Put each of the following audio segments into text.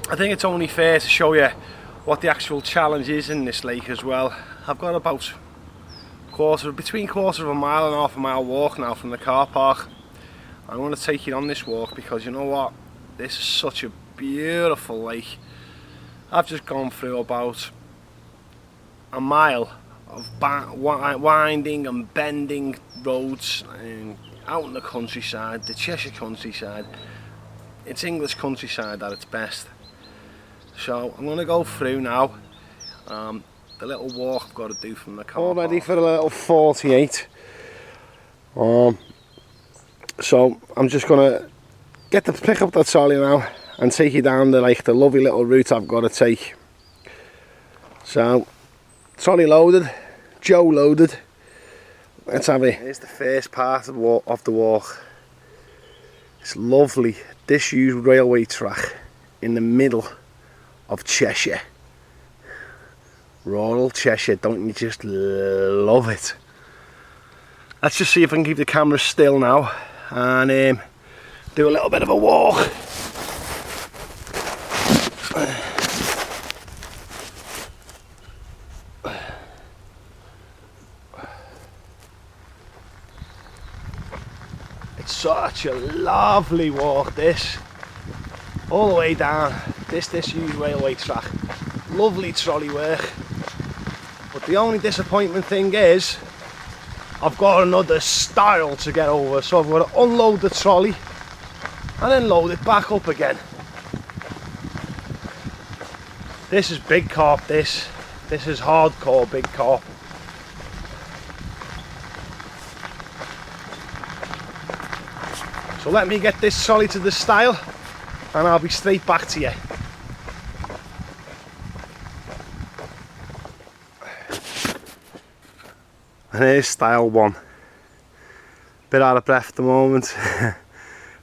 I think it's only fair to show you what the actual challenge is in this lake as well. I've got about between quarter of a mile and half a mile walk now from the car park. I'm going to take you on this walk because you know what? This is such a beautiful lake. I've just gone through about a mile of winding and bending roads and out in the countryside, the Cheshire countryside. It's English countryside at its best. So I'm going to go through now the little walk I've got to do from the car. All ready for a little 48. So I'm just going to pick up that trolley now and take you down the lovely little route I've got to take. So trolley loaded, Joe loaded. Let's have it. Here's the first part of the walk. It's lovely disused railway track in the middle of Cheshire. Rural Cheshire, don't you just love it? Let's just see if I can keep the camera still now and do a little bit of a walk. It's such a lovely walk, this, all the way down this disused railway track. Lovely trolley work, but the only disappointment thing is I've got another stile to get over, so I've got to unload the trolley and then load it back up again. This is big carp, this is hardcore big carp. So let me get this trolley to the stile and I'll be straight back to you. And here's stile one. Bit out of breath at the moment.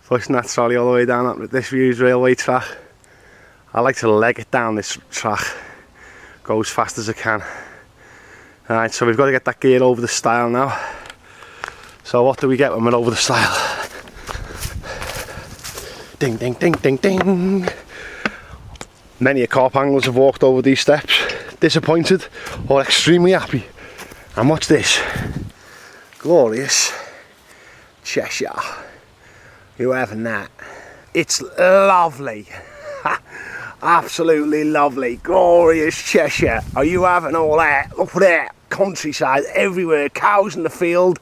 Pushing that trolley all the way down this huge railway track. I like to leg it down this track. Go as fast as I can. Alright, so we've got to get that gear over the stile now. So what do we get when we're over the stile? Ding, ding, ding, ding, ding. Many a carp anglers have walked over these steps, disappointed or extremely happy. And watch this, glorious Cheshire. You're having that. It's lovely, absolutely lovely, glorious Cheshire. Are you having all that? Look at that, countryside everywhere, cows in the field,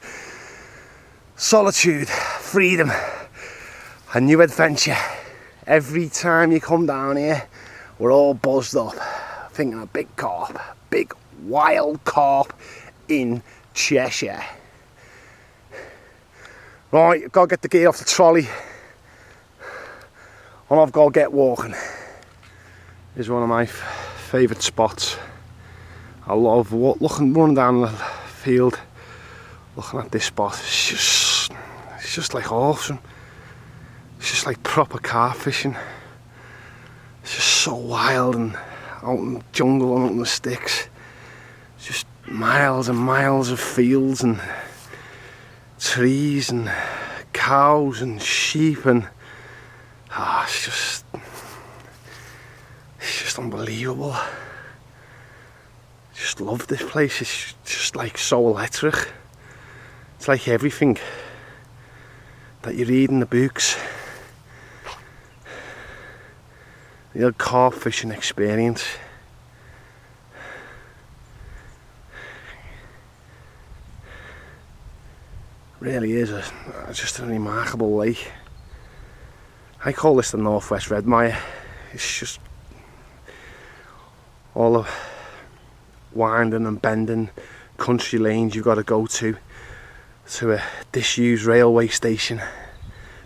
solitude, freedom, a new adventure. Every time you come down here, we're all buzzed up, thinking of big carp, big wild carp in Cheshire. Right, I've got to get the gear off the trolley and I've got to get walking. This is one of my favourite spots. I love running down the field, looking at this spot. It's just like awesome. It's just like proper carp fishing. It's just so wild and out in the jungle and out in the sticks. It's just miles and miles of fields and trees and cows and sheep and it's just unbelievable. Just love this place. It's just like so electric. It's like everything that you read in the books. The old carp fishing experience. Really is just a remarkable lake. I call this the Northwest Redmire. It's just all the winding and bending country lanes you've got to go to a disused railway station,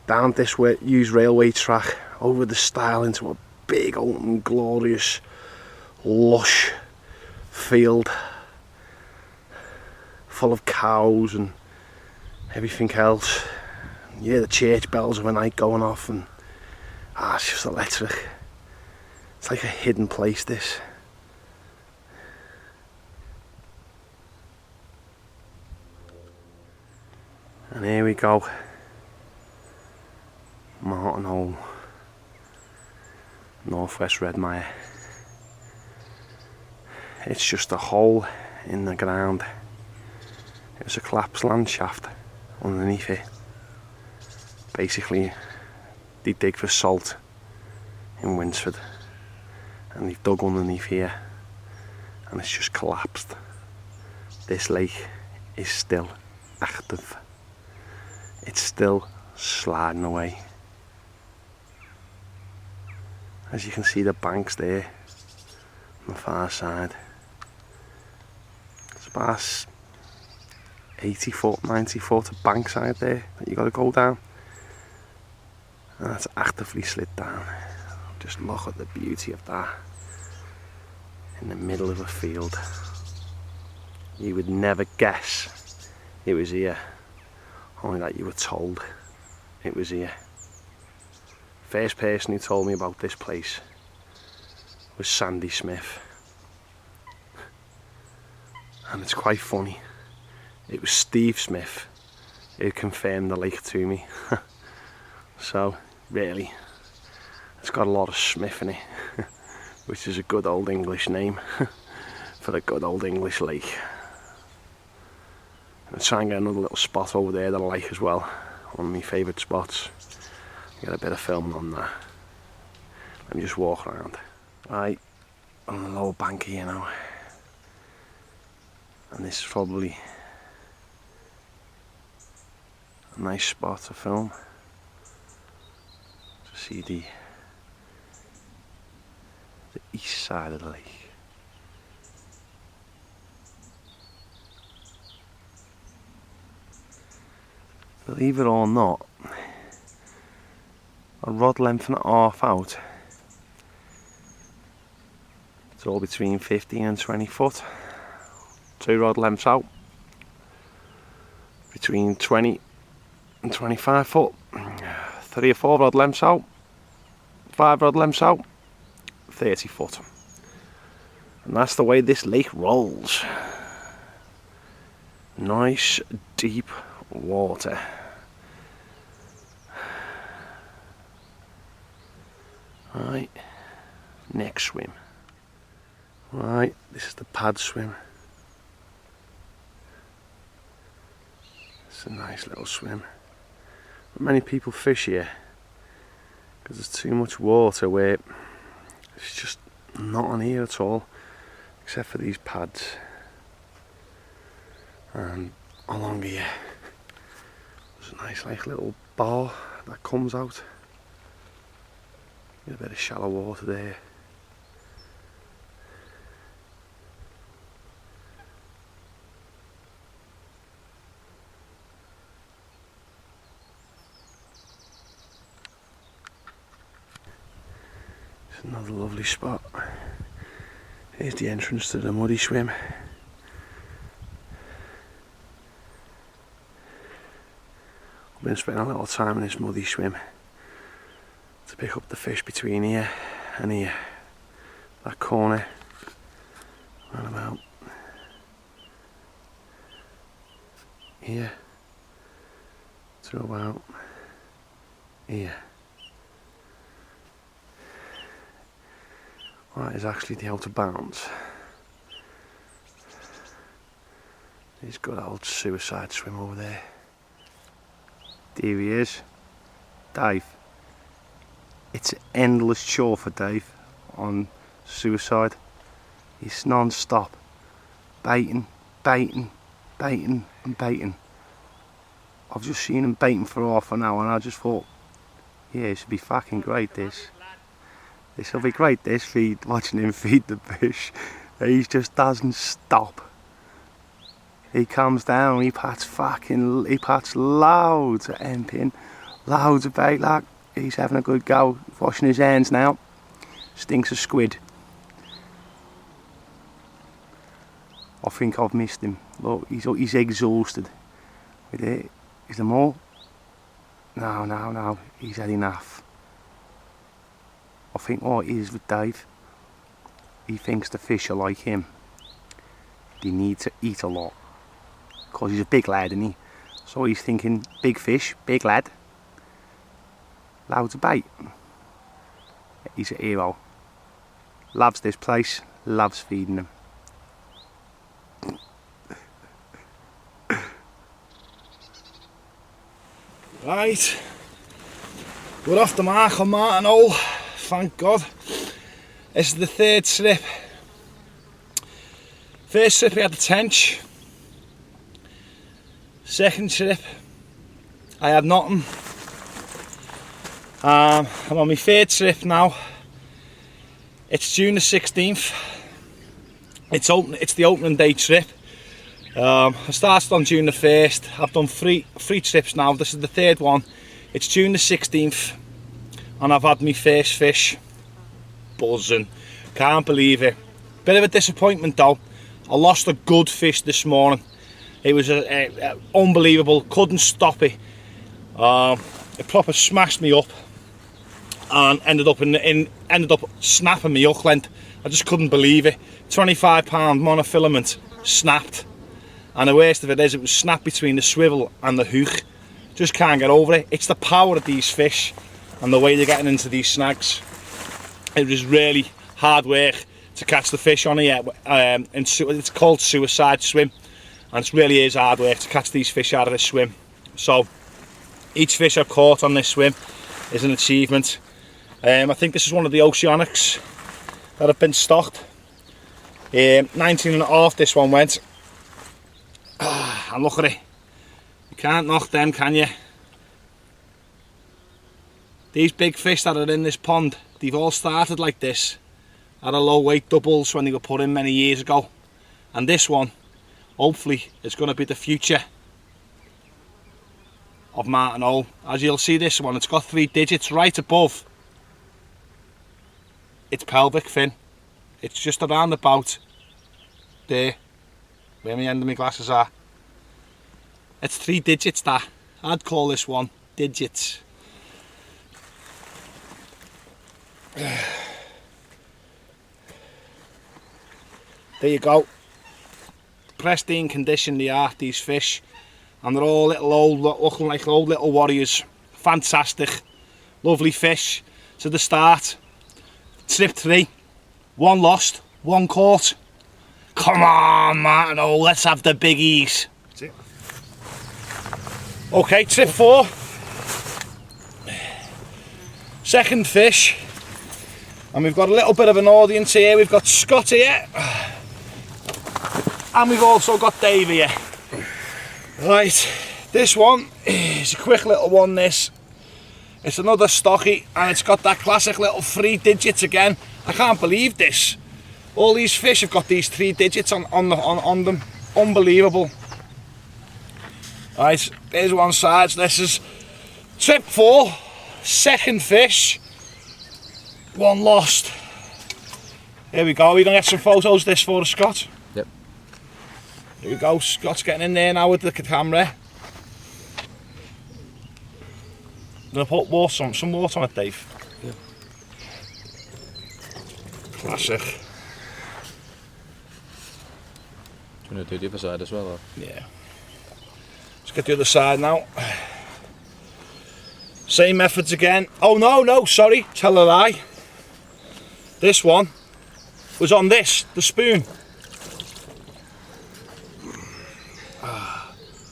down this used railway track, over the stile into a big open glorious lush field full of cows and everything else. You hear the church bells of a night going off and it's just electric. It's like a hidden place, this. And here we go, Martin Hole. Northwest red mire. It's just a hole in the ground. It was a collapsed land shaft underneath it. Basically, they dig for salt in Winsford, and they've dug underneath here, and it's just collapsed. This lake is still active. It's still sliding away. As you can see, the banks there on the far side. It's about 80 foot, 90 foot of bankside there that you got to go down, and that's actively slid down. Just look at the beauty of that in the middle of a field. You would never guess it was here, only that you were told it was here. First person who told me about this place was Sandy Smith, and it's quite funny. It was Steve Smith who confirmed the lake to me. So really, it's got a lot of Smith in it, which is a good old English name for a good old English lake. I'll try and get another little spot over there that I like as well, one of my favourite spots. Get a bit of filming on that. Let me just walk around. Right, on the lower bank here now, and this is probably a nice spot to film, to see the east side of the lake. Believe it or not, a rod length and a half out, it's all between 15 and 20 foot. 2 rod lengths out, between 20 and 25 foot. 3 or 4 rod lengths out, 5 rod lengths out, 30 foot. And that's the way this lake rolls. Nice deep water. Right, next swim. Right, this is the pad swim. It's a nice little swim. Not many people fish here because there's too much water where it's just not on here at all, except for these pads. And along here there's a nice like little bar that comes out. Get a bit of shallow water there. It's another lovely spot. Here's the entrance to the muddy swim. I've been spending a little time in this muddy swim to pick up the fish between here and here. That corner, around about here to about here. That is actually the outer bounds. He's got old suicide swim over there. There he is, Dave. It's an endless chore for Dave on suicide. He's non-stop baiting, baiting, baiting and baiting. I've just seen him baiting for half an hour and I just thought, yeah, this would be fucking great this. This will be great this, watching him feed the fish. He just doesn't stop. He comes down, he pats loads of end-pin, loads of bait, like. He's having a good go, washing his hands now. Stinks of squid. I think I've missed him. Look, he's exhausted. With it. Is there more? No, he's had enough. I think what it is with Dave, he thinks the fish are like him. They need to eat a lot. Because he's a big lad, isn't he? So he's thinking, big fish, big lad. Loads of bait. He's a hero. Loves this place, loves feeding them. Right, we're off the mark on Martin Hole, thank God. This is the third strip. First strip we had the tench. Second strip I had nothing. I'm on my third strip now. It's June the 16th. It's the opening day trip. I started on June the 1st. I've done three trips now. This is the third one. It's June the 16th and I've had my first fish. Buzzing. Can't believe it. Bit of a disappointment though. I lost a good fish this morning. It was unbelievable. Couldn't stop it. It proper smashed me up and ended up snapping my hook length. I just couldn't believe it. 25 pound monofilament snapped, and the worst of it is it was snapped between the swivel and the hook. Just can't get over it. It's the power of these fish and the way they're getting into these snags. It was really hard work to catch the fish on here. It's called suicide swim, and it really is hard work to catch these fish out of this swim. So each fish I've caught on this swim is an achievement. I think this is one of the oceanics that have been stocked. 19.5 this one went. And look at it. You can't knock them, can you? These big fish that are in this pond, they've all started like this at a low weight doubles when they were put in many years ago. And this one, hopefully, is going to be the future of Martin Hole. As you'll see, this one, it's got 3 digits right above its pelvic fin. It's just around about there, where my end of my glasses are. It's 3 digits, that. I'd call this one digits. There you go. Pristine condition they are, these fish. And they're all looking like old little warriors. Fantastic. Lovely fish to the start. Trip 3. 1 lost, 1 caught. Come on, Martin Hole, let's have the biggies. That's it. Okay, trip 4. Second fish. And we've got a little bit of an audience here. We've got Scott here. And we've also got Dave here. Right, this one is a quick little one, this. It's another stocky, and it's got that classic little 3 digits again. I can't believe this. All these fish have got these 3 digits on them. Unbelievable. Right, there's one side. So this is trip 4, second fish. 1 lost. Here we go. We're going to get some photos of this for the Scott. Yep. Here we go. Scott's getting in there now with the camera. I'm going to put some water on it, Dave. Yeah. Classic. Do you want to do the other side as well? Or? Yeah. Let's get the other side now. Same methods again. Oh no, sorry, tell a lie. This one was on this, the spoon.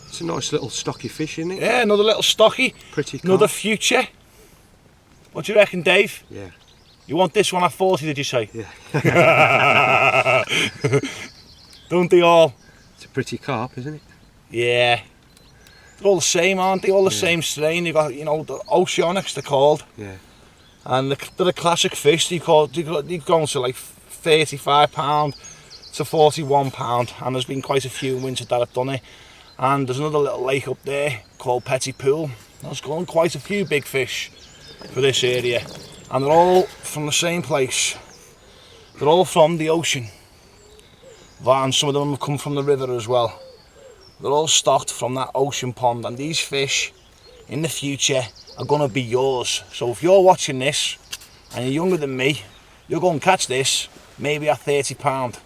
It's a nice little stocky fish, isn't it? Yeah, another little stocky. Pretty carp. Another future. What do you reckon, Dave? Yeah. You want this one at 40, did you say? Yeah. Don't they all? It's a pretty carp, isn't it? Yeah. They're all the same, aren't they? All the same strain. You've got, you know, the oceanics they're called. Yeah. And they're a classic fish. They're going to like £35 to £41, and there's been quite a few winters that have done it. And there's another little lake up there called Petty Pool. There's gone quite a few big fish for this area, and they're all from the same place. They're all from the ocean, and some of them have come from the river as well. They're all stocked from that ocean pond, and these fish in the future are going to be yours. So if you're watching this and you're younger than me, you'll go and catch this maybe at £30.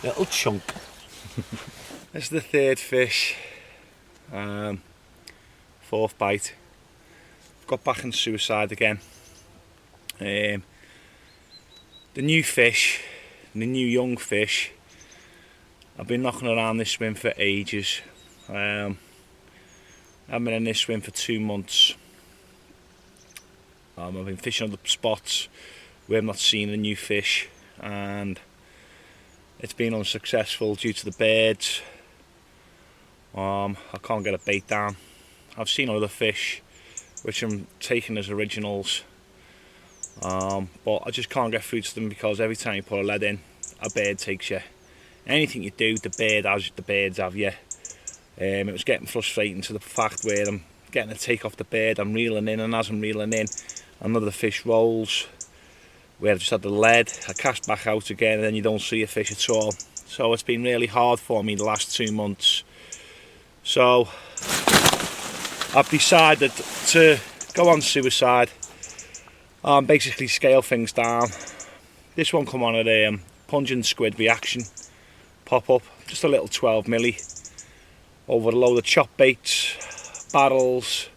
Little chunk. This is the third fish, 4th bite. Got back in suicide again. the new fish, the new young fish. I've been knocking around this swim for ages. I've been in this swim for 2 months. I've been fishing other spots where I've not seen the new fish, and it's been unsuccessful due to the birds. I can't get a bait down. I've seen other fish which I'm taking as originals, but I just can't get through to them because every time you put a lead in, a bird takes you. Anything you do, the birds have you. It was getting frustrating to the fact where I'm getting a take off the bird, I'm reeling in, and as I'm reeling in, another fish rolls where I just had the lead. I cast back out again, and then you don't see a fish at all. So it's been really hard for me the last 2 months. So I've decided to go on suicide and basically scale things down. This one come on at a pungent squid reaction pop up, just a little 12 milli over a load of chop baits, barrels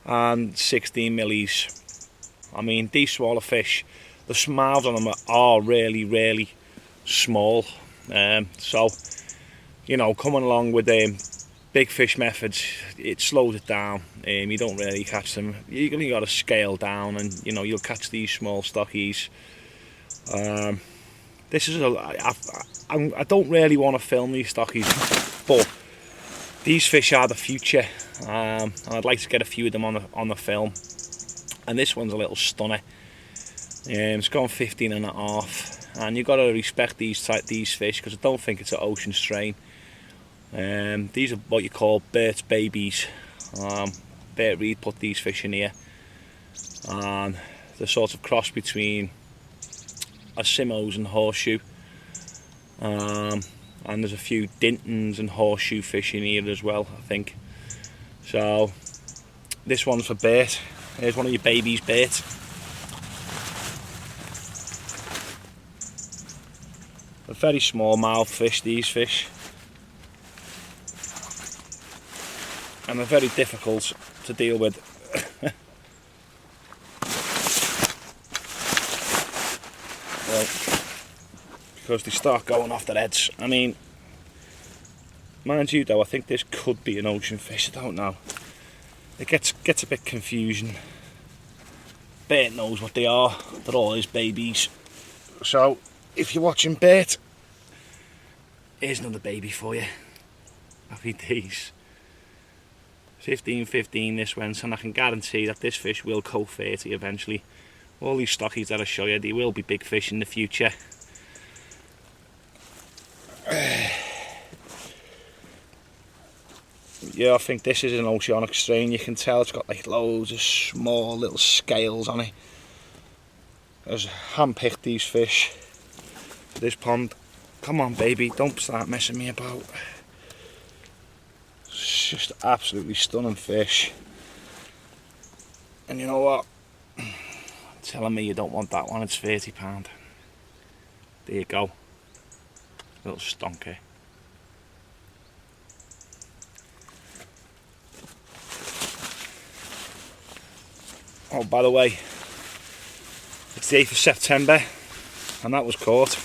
and 16 millis. I mean, these smaller fish, the mouths on them are really small. So, you know, coming along with big fish methods, it slows it down. You don't really catch them. You only got to scale down, and you know, you'll catch these small stockies. This is I don't really want to film these stockies, but these fish are the future, and I'd like to get a few of them on the film. And this one's a little stunner. It's gone 15.5, and you've got to respect these fish because I don't think it's an ocean strain. These are what you call Bert's babies. Bert Reed put these fish in here, and they're sort of cross between a Simos and horseshoe. And there's a few Dintons and horseshoe fish in here as well, I think. So this one's for Bert. Here's one of your babies, Bert. A very small mouth fish, these fish. And they're very difficult to deal with. Well, because they start going off their heads. I mean, mind you though, I think this could be an ocean fish, I don't know. It gets a bit confusing. Bert knows what they are, they're all his babies. So, if you're watching Bert, here's another baby for you. Happy days. 15-15 this went, and I can guarantee that this fish will go 30 eventually. All these stockies that I show you, they will be big fish in the future. Yeah, I think this is an oceanic strain. You can tell it's got like loads of small little scales on it. I've hand-picked these fish for this pond. Come on baby, don't start messing me about. It's just absolutely stunning fish. And you know what? Telling me you don't want that one, it's £30. There you go. Little stonker. Oh, by the way, it's the 8th of September, and that was caught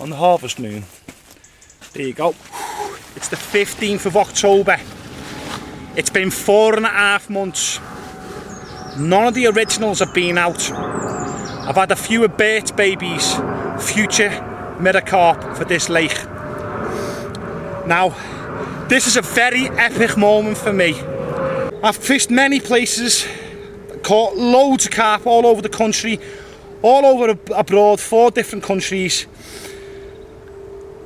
on the harvest moon. There you go. It's the 15th of October. It's been 4.5 months. None of the originals have been out. I've had a few of Bert's babies, future metacarp for this lake. Now, this is a very epic moment for me. I've fished many places, caught loads of carp all over the country, all over abroad, 4 different countries.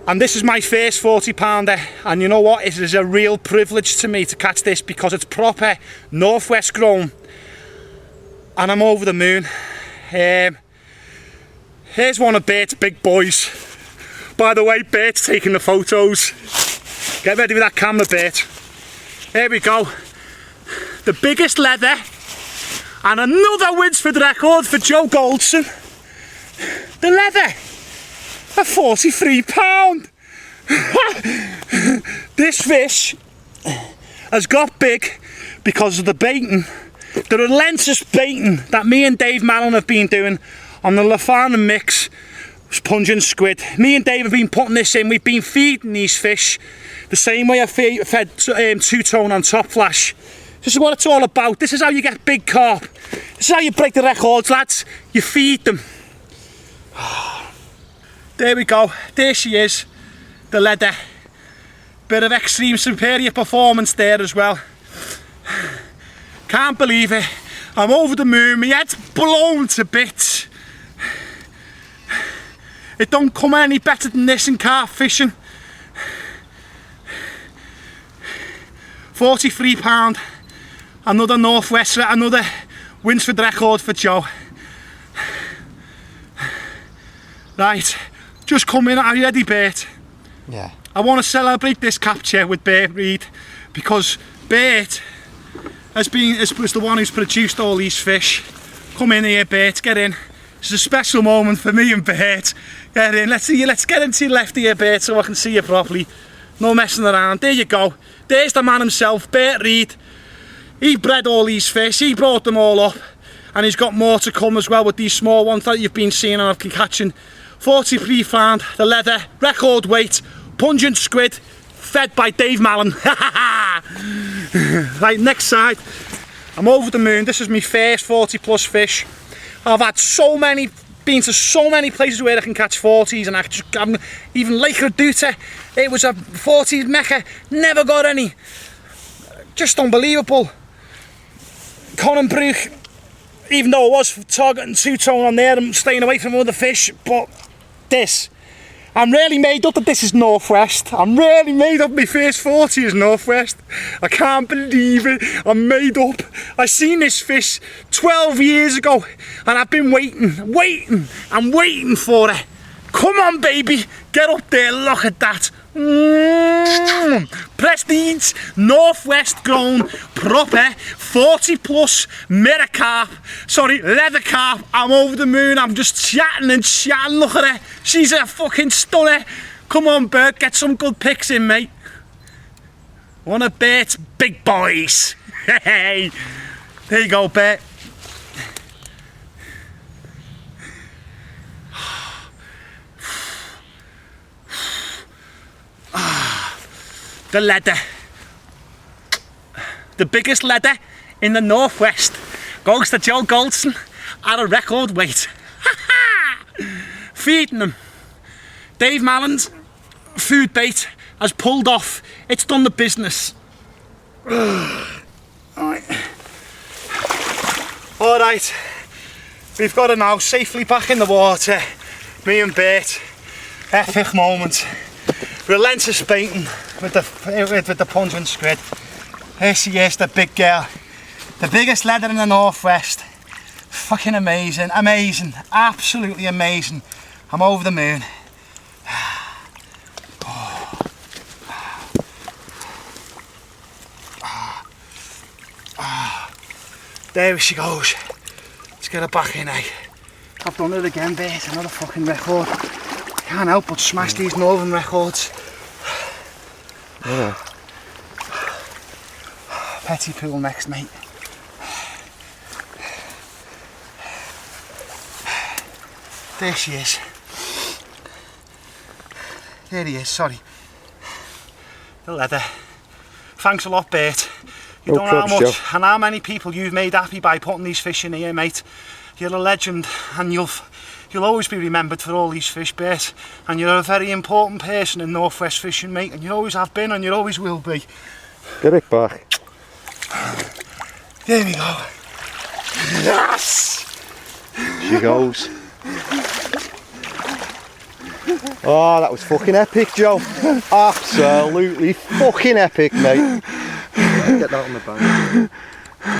And this is my first 40-pounder, and you know what, it is a real privilege to me to catch this because it's proper northwest grown, and I'm over the moon. Here's one of Bert's big boys. By the way, Bert's taking the photos. Get ready with that camera, Bert. Here we go. The biggest leather, and another Winsford record for Joe Goldson. The leather. A £43. This fish has got big because of the baiting, the relentless baiting that me and Dave Mallon have been doing on the Lafana mix pungent squid. Me and Dave have been putting this in. We've been feeding these fish the same way I fed two-tone on Top Flash. This is what it's all about. This is how you get big carp. This is how you break the records, lads. You feed them. There we go. There she is, the leather. Bit of extreme superior performance there as well. Can't believe it. I'm over the moon. My head's blown to bits. It don't come any better than this in carp fishing. £43. Another Northwest, another Winsford record for Joe. Right, just come in. Are you ready, Bert? Yeah. I want to celebrate this capture with Bert Reid because Bert was the one who's produced all these fish. Come in here, Bert, get in. It's a special moment for me and Bert. Get in, let's get into your left here, Bert, so I can see you properly. No messing around. There you go. There's the man himself, Bert Reid. He bred all these fish, he brought them all up, and he's got more to come as well with these small ones that you've been seeing and I've been catching. 43 the leather, record weight, pungent squid, fed by Dave Mallon. Right, next side. I'm over the moon. This is my first 40+ fish. I've had been to so many places where I can catch 40s, and I'm even Lake Reduta, it was a 40s mecca, never got any. Just unbelievable. Connenbrook, even though I was targeting two-tone on there, I'm staying away from other fish, but this, I'm really made up that this is Northwest. I'm really made up my first 40 is Northwest. I can't believe it. I'm made up. I seen this fish 12 years ago and I've been waiting for it. Come on, baby, get up there, look at that. Prestige, Northwest grown, proper, 40+ mirror carp, sorry, leather carp. I'm over the moon, I'm just chatting, look at her. She's a fucking stunner. Come on, Bert, get some good pics in, mate. One of Bert's big boys. Hey, there you go, Bert. The leather, the biggest leather in the Northwest, goes to Joe Goldson at a record weight. Feeding them. Dave Mallon's food bait has pulled off. It's done the business. Alright, we've got her now safely back in the water. Me and Bert, epic moment. Relentless baiting with the pungent squid. Here she is, the big girl. The biggest leather in the Northwest. Fucking amazing, amazing, absolutely amazing. I'm over the moon. There she goes. Let's get her back in, eh? I've done it again, Bert, another fucking record. Can't help but smash these northern records. Yeah. Petty pool next, mate. There she is. There he is, sorry. The leather. Thanks a lot, Bert. You don't know how much and how many people you've made happy by putting these fish in here, mate. You're a legend, and you'll always be remembered for all these fish, Bert. And you're a very important person in Northwest fishing, mate. And you always have been, and you always will be. Get it back. There we go. Yes! She goes. Oh, that was fucking epic, Joe. Absolutely fucking epic, mate. Get that on the bank.